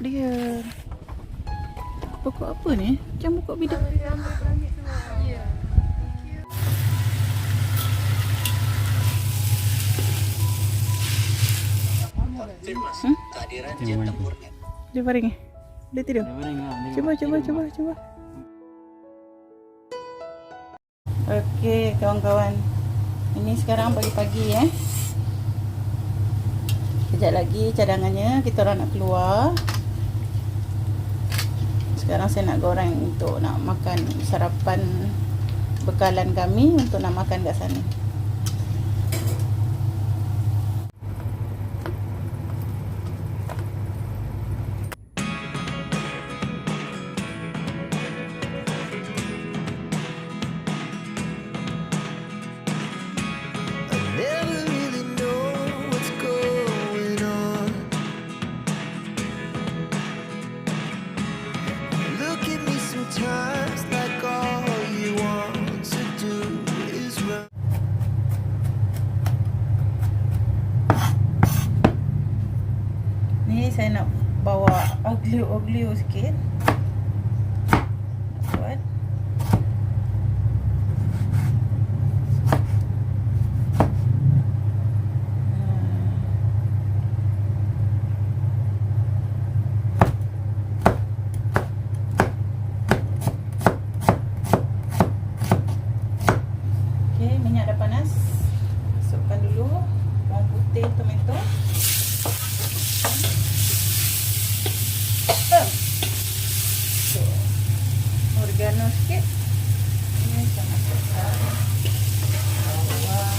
dia. Pokok apa ni? Macam pokok bidang. Dia baring eh? Dia tidur? Cuba. Okey kawan-kawan. Ini sekarang pagi-pagi eh. Sekejap lagi cadangannya kita orang nak keluar. Sekarang saya nak goreng untuk nak makan sarapan bekalan kami untuk nak makan kat sana. Ni saya nak bawa oglio sikit. Nak buat. Okey, minyak dah panas. Masukkan dulu bawang putih, tomato. Oregano sikit. Ini saya masukkan bawang.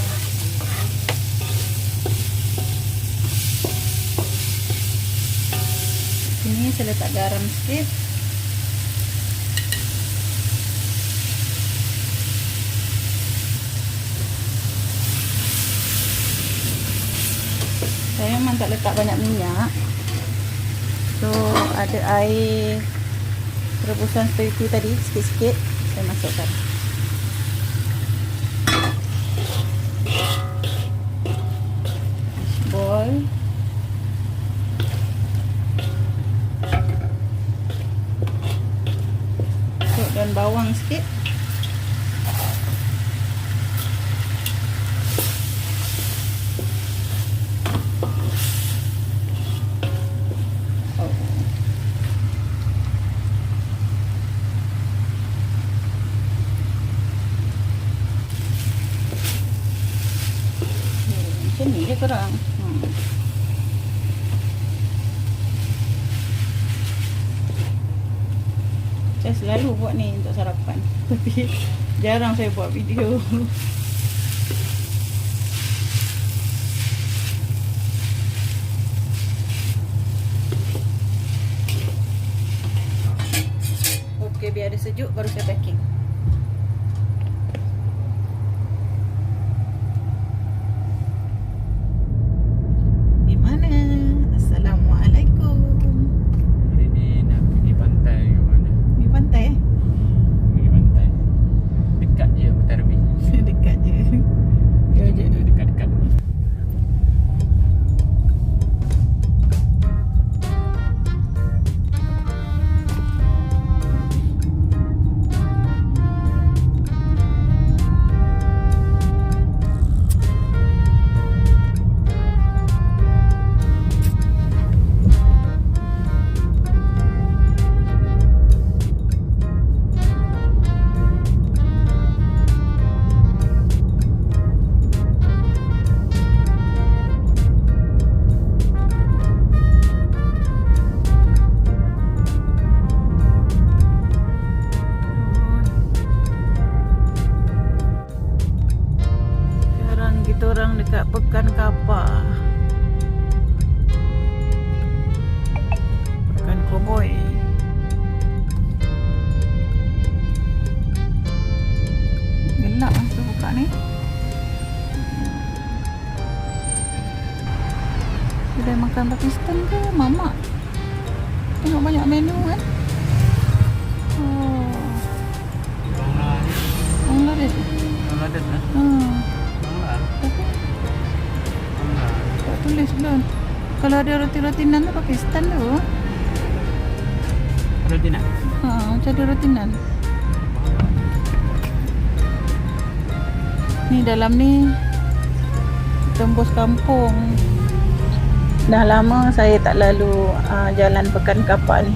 Sini saya letak garam sikit. Saya memang tak letak banyak minyak. So ada air rebusan seperti itu tadi, sikit-sikit saya masukkan. Boil. Masuk daun bawang sikit. Macam ni je korang. Saya selalu buat ni untuk sarapan. Tapi jarang saya buat video. Okey, biar dia sejuk baru saya packing. Orang dekat Pekan Kapar, Pekan Koboi. Gelap lah tu buka ni. Kedai makan Pakistan ke mamak? Tengok banyak menu kan. Bangladesh. Bangladesh lah. Tak tulis belum. Kalau ada roti-roti nan tu Pakistan tu. Rutinan. Macam ada rutinan. Ni dalam ni tembus kampung. Dah lama saya tak lalu jalan Pekan Kapak ni.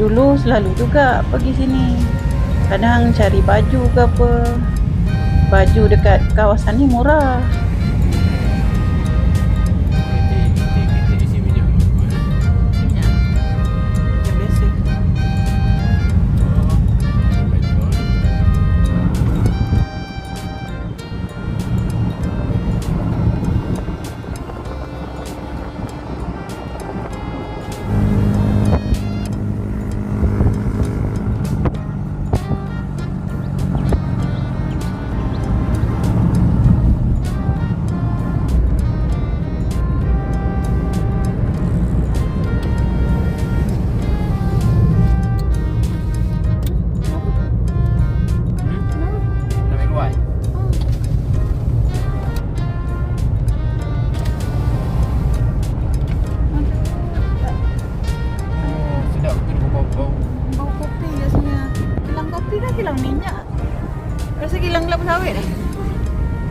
Dulu selalu juga pergi sini. Kadang cari baju ke apa. Baju dekat kawasan ni murah. Kita isi minyak. Minyak. Macam biasa. Petrol. Nak ambil luar. Oh, sedap betul bau-bau. Bau kopi rasanya. Kilang kopi dah kilang minyak. Rasa kilang kelapa sawit dah.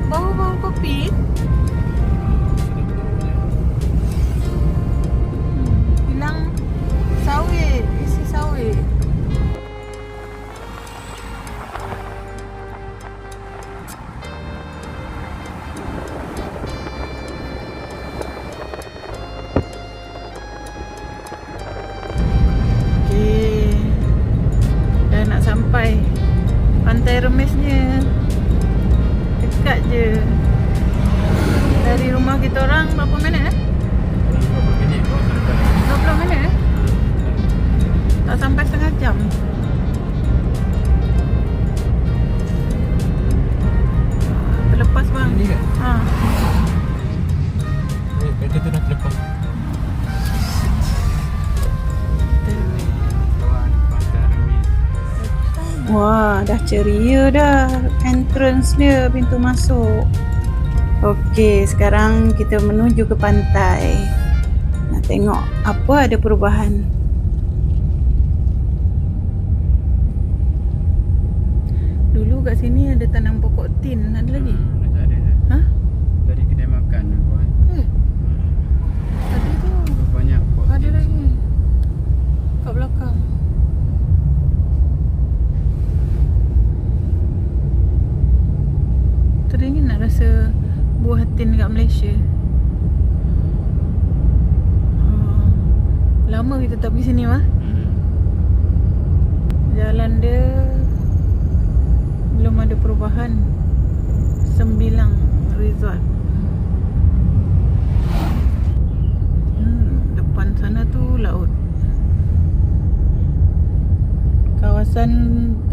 Bau kopi. Sedap betul. Kilang sawit, isi sawit. Okey. Dah nak sampai Pantai Remesnya. Dekat je. Dari rumah kita orang berapa minit Berapa minit kau sampai? 20 minit Tak sampai setengah jam. Terlepas bang. Ini kan? Ha. Kereta tu dah terlepas. Wah, dah ceria dah entrance dia, pintu masuk. Okey, sekarang kita menuju ke pantai. Nak tengok apa ada perubahan. Dulu kat sini ada tanam pokok tin, ada lagi? Dah tak ada dah. Ha? Dari kedai makan aku kan. Ada tu. Banyak pot. Ada lagi. Kat belakang. Teringin nak rasa buah tin kat Malaysia. Lama kita tak pergi sini mah. Jalan dia belum ada perubahan. Sembilang Resort. Depan sana tu laut. Kawasan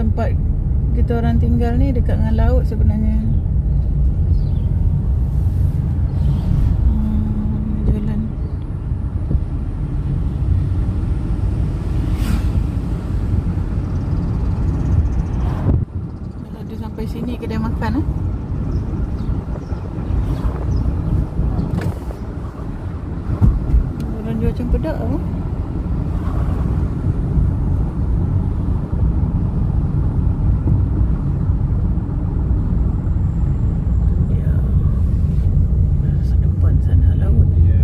tempat kita orang tinggal ni dekat dengan laut sebenarnya. Jalan. Kalau dia sampai sini kedai makan orang jual cempedak apa? Ya. Sedepan sana laut. Ya,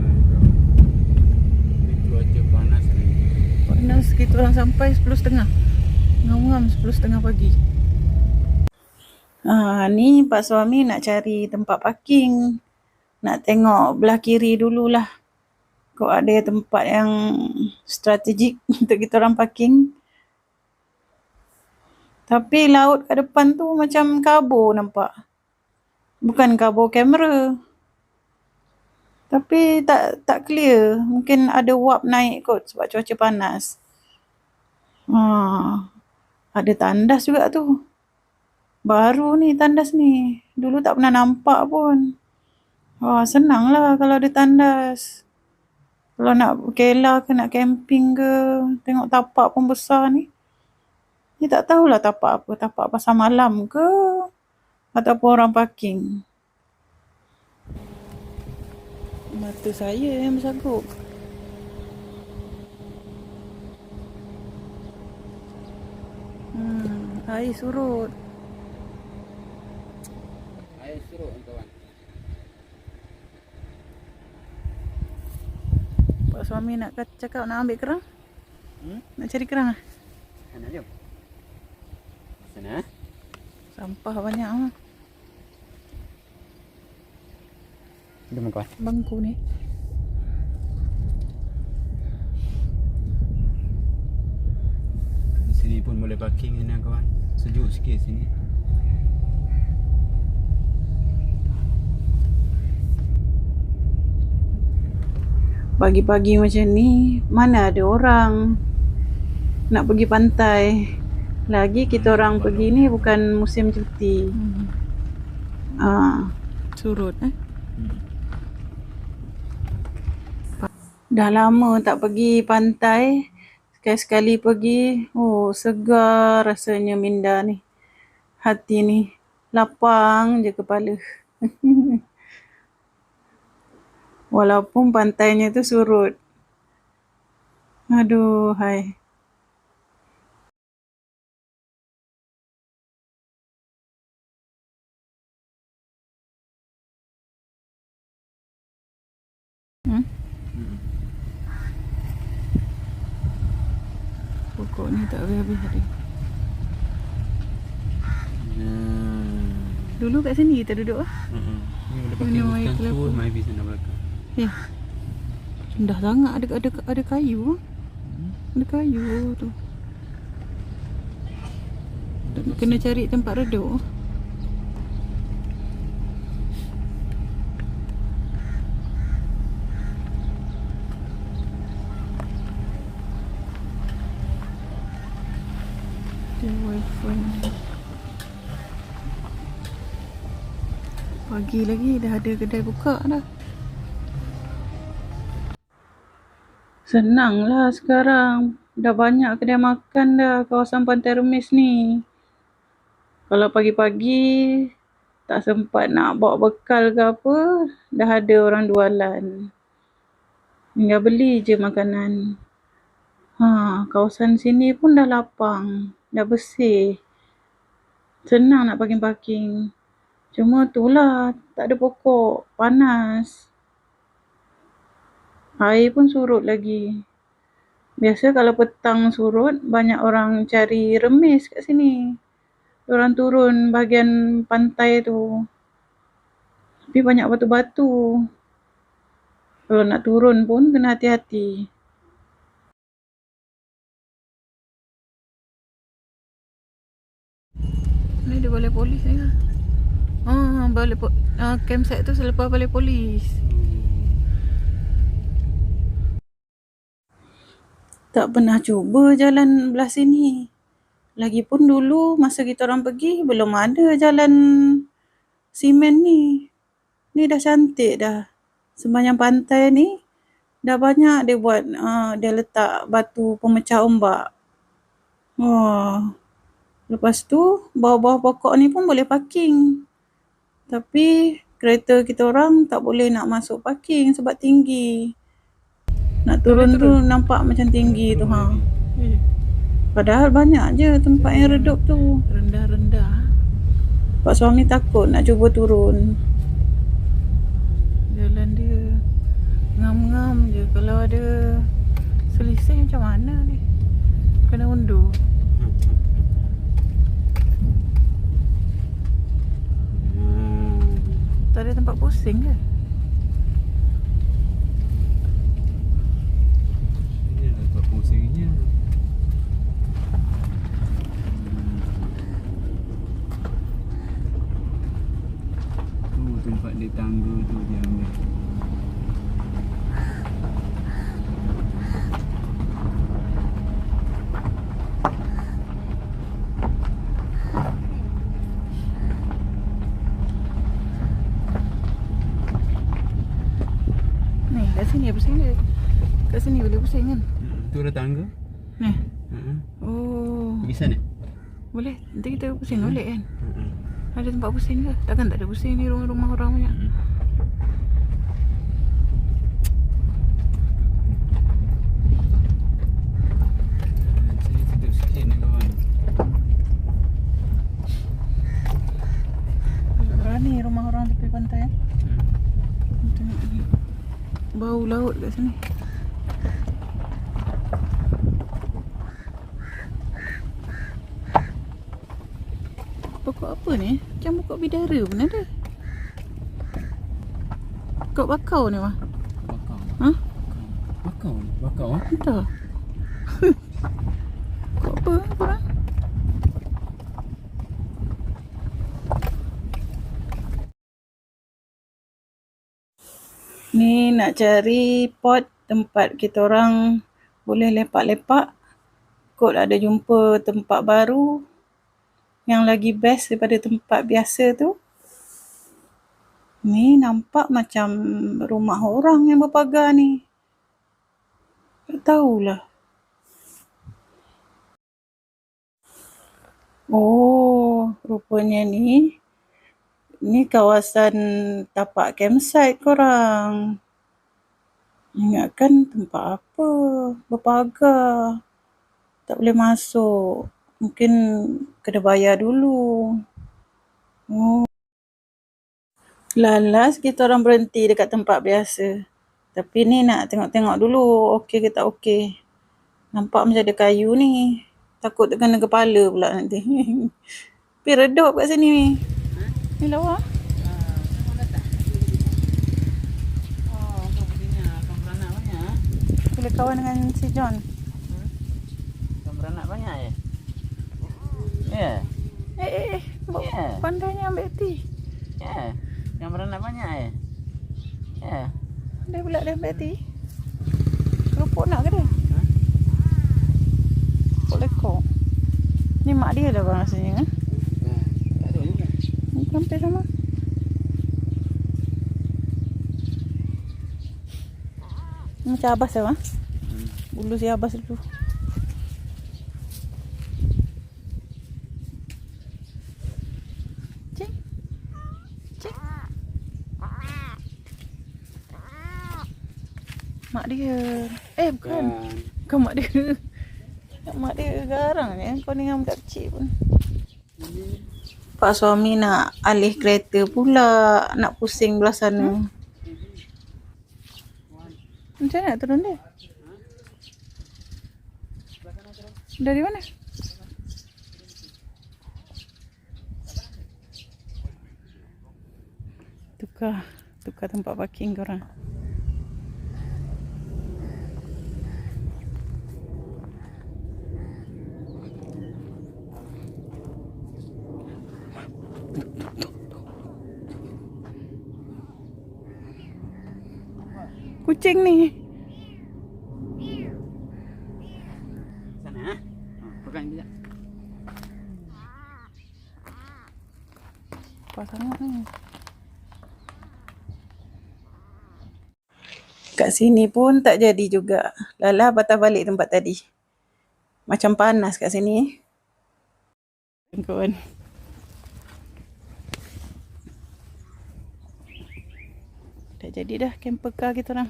ini cuaca panas ni. Panas kita orang sampai 10.30. Ngam-ngam 10.30 pagi. Ni Pak Suami nak cari tempat parking. Nak tengok belah kiri dululah. Kok ada tempat yang strategik untuk kita orang parking. Tapi laut kat depan tu macam kabur nampak. Bukan kabur kamera. Tapi tak clear. Mungkin ada wap naik kot sebab cuaca panas. Ada tandas juga tu. Baru ni tandas ni. Dulu tak pernah nampak pun. Senang lah kalau ada tandas. Kalau nak kela ke nak camping ke. Tengok tapak pun besar ni. Ni tak tahulah tapak apa. Tapak pasar malam ke. Ataupun orang parking. Mata saya yang bersaguk. Air surut. Air surut kawan. Pak suami nak cakap nak ambil kerang? Nak cari kerang ah? Sana jom. Sana. Sampah banyak ah. Jom kawan. Bangku ni. Sini pun boleh parking ni kawan. Sejuk sikit sini. Pagi-pagi macam ni, mana ada orang nak pergi pantai. Lagi kita orang pergi ni bukan musim cuti. Surut Dah lama tak pergi pantai. Sekali-sekali pergi, oh segar rasanya minda ni. Hati ni lapang je kepala. Walaupun pantainya tu surut. Aduh, hai. Pokok ni tak habis-habis tadi. Dulu kat sini kita duduk ah. Ni boleh parking Minum air bukan kelapa. tu, mai pergi sana belakang. Rendah sangat, ada kayu. Ada kayu tu. Kena cari tempat redup. Ada wifi. Pagi lagi dah ada kedai buka dah. Senanglah sekarang. Dah banyak kedai makan dah kawasan Pantai Remis ni. Kalau pagi-pagi tak sempat nak bawa bekal ke apa, dah ada orang jualan. Tinggal beli je makanan. Kawasan sini pun dah lapang, dah bersih. Senang nak parking-parking. Cuma itulah, tak ada pokok, panas. Air pun surut lagi. Biasa kalau petang surut, banyak orang cari remis kat sini. Diorang turun bahagian pantai tu. Tapi banyak batu-batu. Kalau nak turun pun kena hati-hati. Ni ada balai polis ni lah. Balai campsite tu selepas balai polis. Tak pernah cuba jalan belah sini. Lagipun dulu masa kita orang pergi belum ada jalan simen ni. Ni dah cantik dah. Sepanjang pantai ni dah banyak dia buat, dia letak batu pemecah ombak. Lepas tu bawah-bawah pokok ni pun boleh parking. Tapi kereta kita orang tak boleh nak masuk parking sebab tinggi. Nak turun tu nampak macam tinggi tu Padahal banyak je tempat yang redup tu. Rendah-rendah. Pak suami takut nak cuba turun. Jalan dia ngam-ngam je. Kalau ada selisih macam mana ni? Kena undur. Tak ada tempat pusing ke? Ini ada tempat pusingnya. Tu tempat di tangga tu dia ambil. Ni kat sini pusing dia. Kat sini boleh pusing kan? Tu ada tangga. Ni. Oh. Pergi sana. Boleh. Nanti kita pusing balik kan? Ada tempat pusing ke? Takkan tak ada pusing ni, rumah-rumah orang banyak. Sini sedap sikit ni kawan. ya. Tengok ni. Bau laut kat sini. Pokok apa ni? Macam pokok bidara pun ada. Pokok bakau ni mah. Bakau. Ha? Bakau. Bakau. Entah. Pokok apa korang? Ni nak cari pot tempat kita orang boleh lepak-lepak. Kot ada jumpa tempat baru yang lagi best daripada tempat biasa tu. Ni nampak macam rumah orang yang berpagar ni. Tak tahulah. Oh, rupanya ni kawasan tapak campsite korang. Ingatkan tempat apa? Berpagar. Tak boleh masuk. Mungkin kena bayar dulu. Oh. Lalas kita orang berhenti dekat tempat biasa. Tapi ni nak tengok-tengok dulu okey ke tak okey. Nampak macam ada kayu ni. Takut terkena kepala pula nanti. Tapi redup kat sini ni. Ni lawa. Oh, kau begini akan beranak banyak. Boleh kawan dengan si John. Akan beranak banyak ya? Ya. Ya. Pandainya ambil tea. Ya. Akan beranak banyak ya? Ya. Pandai pula dia ambil tea. Kerupuk nak ke dia? Kerupuk lekor. Ni mak dia dah bang rasanya. Tak tahu juga. Ni hampir sama. Ni macam Abbas dah bang. Bulu si Abbas dulu. Cik. Cik. Mak dia. Bukan. Bukan mak dia. Mak dia garang ni. Kau ni yang budak kecil pun. Pak suami nak alih kereta pula. Nak pusing belah sana. Macam mana nak turun dia? Dari mana? Tukar tempat parking korang. Kucing ni. Sana. Pegang dia. Apa sangat ni? Kat sini pun tak jadi juga. Lala patah balik tempat tadi. Macam panas kat sini. Kawan. Dah jadi dah camper car kita orang.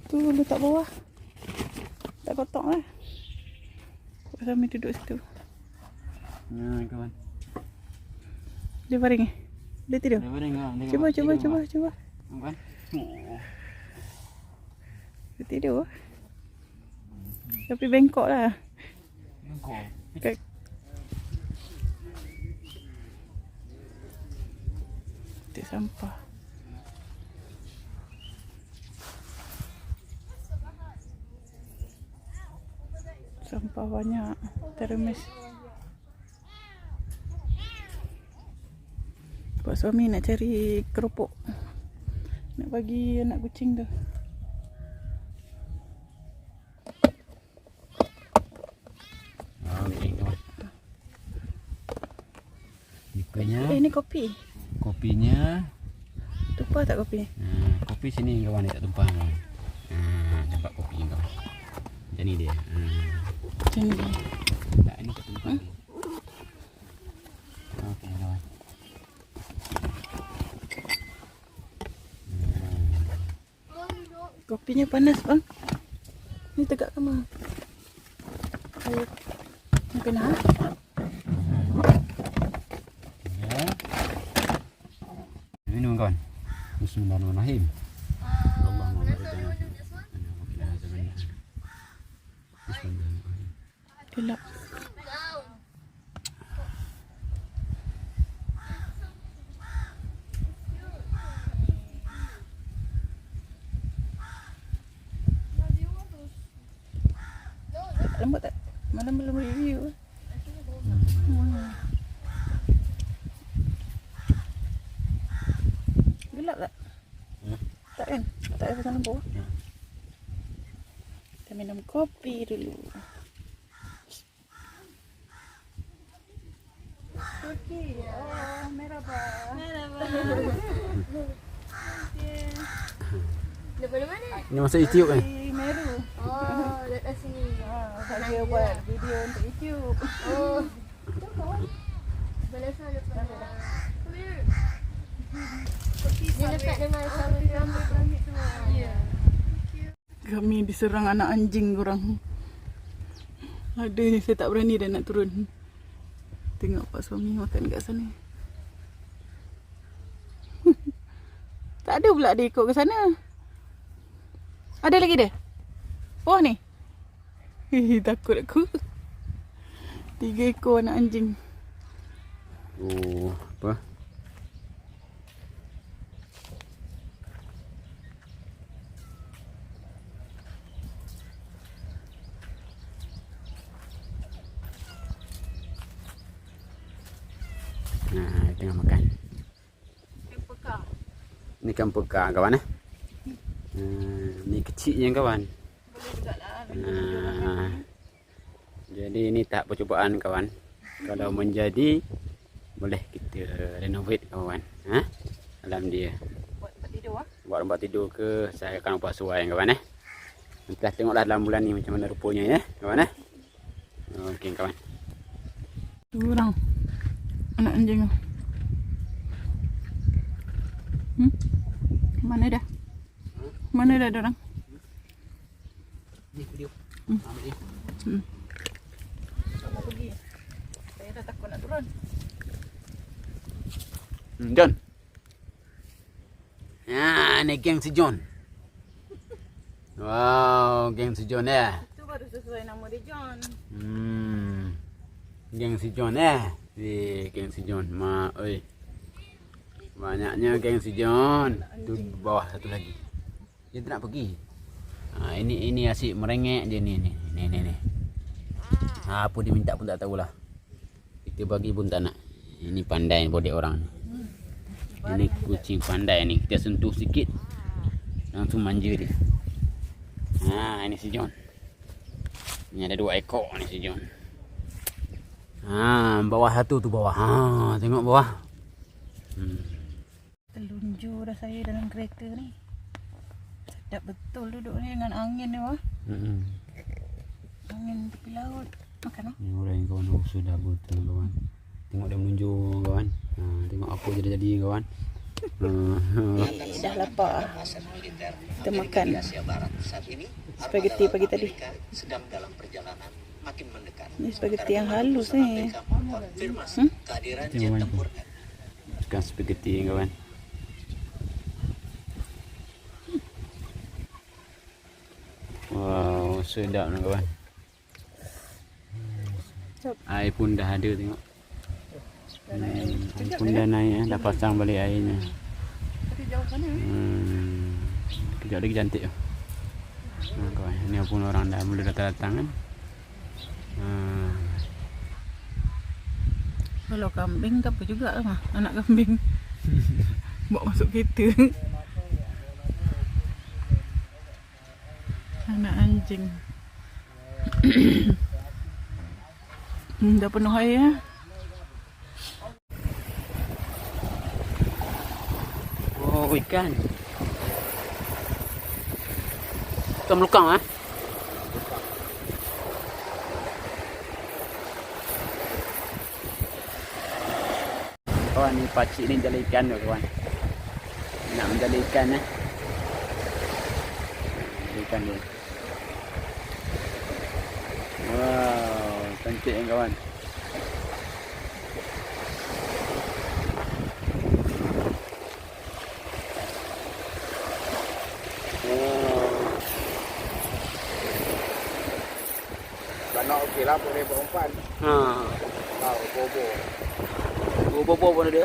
Tu letak bawah. Tak kotak lah. Kami duduk situ. Kawan. Dia baring eh? Dia tidur? Dia baring kawan. Cuba. Kawan. Dia tidur. Tapi bengkok lah. Bengkok. Titik sampah. Sampah banyak. Teremis. Pak suami nak cari keropok. Nak bagi anak kucing tu. Okey kawan. Nikahnya. Ini kopi. Kopinya. Tumpah tak kopi? Kopi sini kawan, dia tak tumpah kawan. Dapat kopi kawan. Macam ni dia. Macam ni. Tak, ini tak tumpah. Okey kawan. Kopinya panas bang. Ni Ni tegak kama. Ayo. Ni kena. Ya. Minum kawan. Bismillahirrahmanirrahim. Allahumma barik lana fi anfusina wa qina azabannar. Bismillahirrahmanirrahim. Gelap. Lembut tak? Malam belum review. Gelap tak? Tak kan? Tak ada pasang lampu. Ya. Kita minum kopi dulu. Kopi. Oh, merhaba. Merhaba. Daripada mana? Ini masuk YouTube kan? Di Meru. Oh, dekat sini. Saya buat video untuk YouTube. Oh. Boleh sana depan. Dia dekat dengan sarung rambut tu. Ya. Kami diserang anak anjing korang. Ada ni saya tak berani dah nak turun. Tengok pak suami makan kat sana. Tak ada pula dia ikut ke sana. Ada lagi dia? Oh ni. Takut aku. 3 ekor anak anjing. Oh, apa? Nah, tengah makan. Ni ikan peka kawan eh. Ni kecilnya kawan. Boleh juga lah. Jadi ini tahap percubaan kawan. Kalau menjadi boleh kita renovate kawan. Alam dia. Buat tempat tidur ah. Buat tempat tidur ke saya akan buat sesuai kawan eh. Nanti tengoklah dalam bulan ni macam mana rupanya ya kawan eh. Okey kawan. Orang anak anjing tu. Mana dah? Mana dah orang? Ni video. Ambil dia. Sama pergi. Saya dah takut nak turun. John. Ni geng si John. Wow, geng si John ya. Itu baru sesuai nama dia John. Geng si John geng si John. Oi. Banyaknya geng si John. Tu bawah satu lagi. Dia tak nak pergi. Ini asyik merengek dia ni. Apa dia minta pun tak tahulah. Kita bagi pun tak nak. Ini pandai bodek orang ni. Ini kucing pandai ni. Kita sentuh sikit langsung manja dia. Ini si John. Ni ada 2 ekor ni si John. Bawah satu tu bawah. Tengok bawah. Telunjuk dah saya dalam kereta ni. Sedap betul duduk ni dengan angin ni wah. Angin tepi laut. Makan ah. Ni orang yang kawan sudah betul kawan. Tengok dia menunjuk kawan. Tengok apa jadi kawan. Dah lapar. Kita makan spaghetti pagi tadi. Ini spaghetti yang halus ni. Makan spaghetti kawan. Wow, sedap nak kawan. Air pun dah ada tengok. Air pun dah naik dah pasang balik airnya. Tapi jauh sana. Kejap lagi cantik tu. Kawan, ni pun orang dah mula datang kan. Kalau kambing tak apa juga lah anak kambing. Bawa masuk kereta. Anak anjing. Dah penuh air ya. Oh, ikan. Ikan melukang Kawan ni pakcik ni jala ikan tu kawan. Nak menjala ikan Ikan dia. Cantik kan kawan. Banyak okey lah boleh berumpan. Ha. Tahu bobo. Bobo pun ada.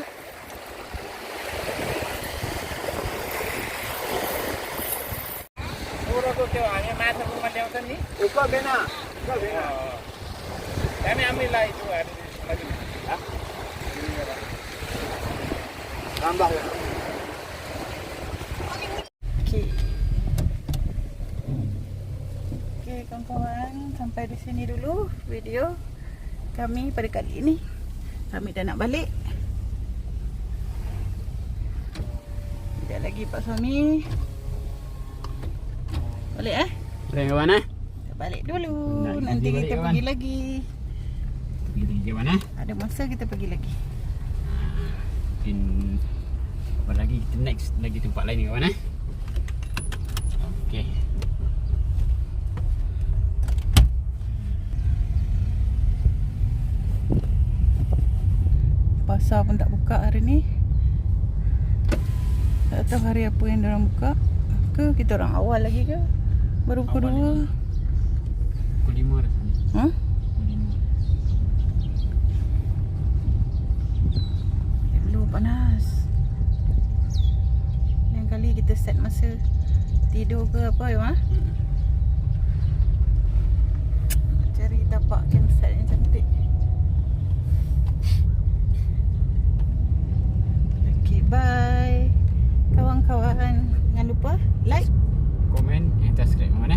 Orang tu tengok ni masa rumah dia kan ni. Kau bena. Kau dengar. Kami ambil lah itu ada di lagi. Ha? Tambah ya. Okey. Okey kawan-kawan, sampai di sini dulu video kami pada kali ini. Kami dah nak balik. Sekejap lagi Pak Suami. Balik Boleh kawan Kita balik dulu. Nak Nanti pergi kita balik, pergi kawan. lagi. Pergi kawan Ada masa kita pergi lagi. Mungkin apa lagi kita next lagi tempat lain kawan Okey. Pasar pun tak buka hari ni. Tak tahu hari apa yang diorang buka. Ke kita orang awal lagi ke? Baru pukul Awal 2. Pukul 5 rasanya. Ha? Pukul 5. Dulu panas. Lain kali kita set masa tidur ke apa ya? Cari tapak campsite yang cantik. Okay, bye. Kawan-kawan, jangan lupa like, Komen and subscribe kawan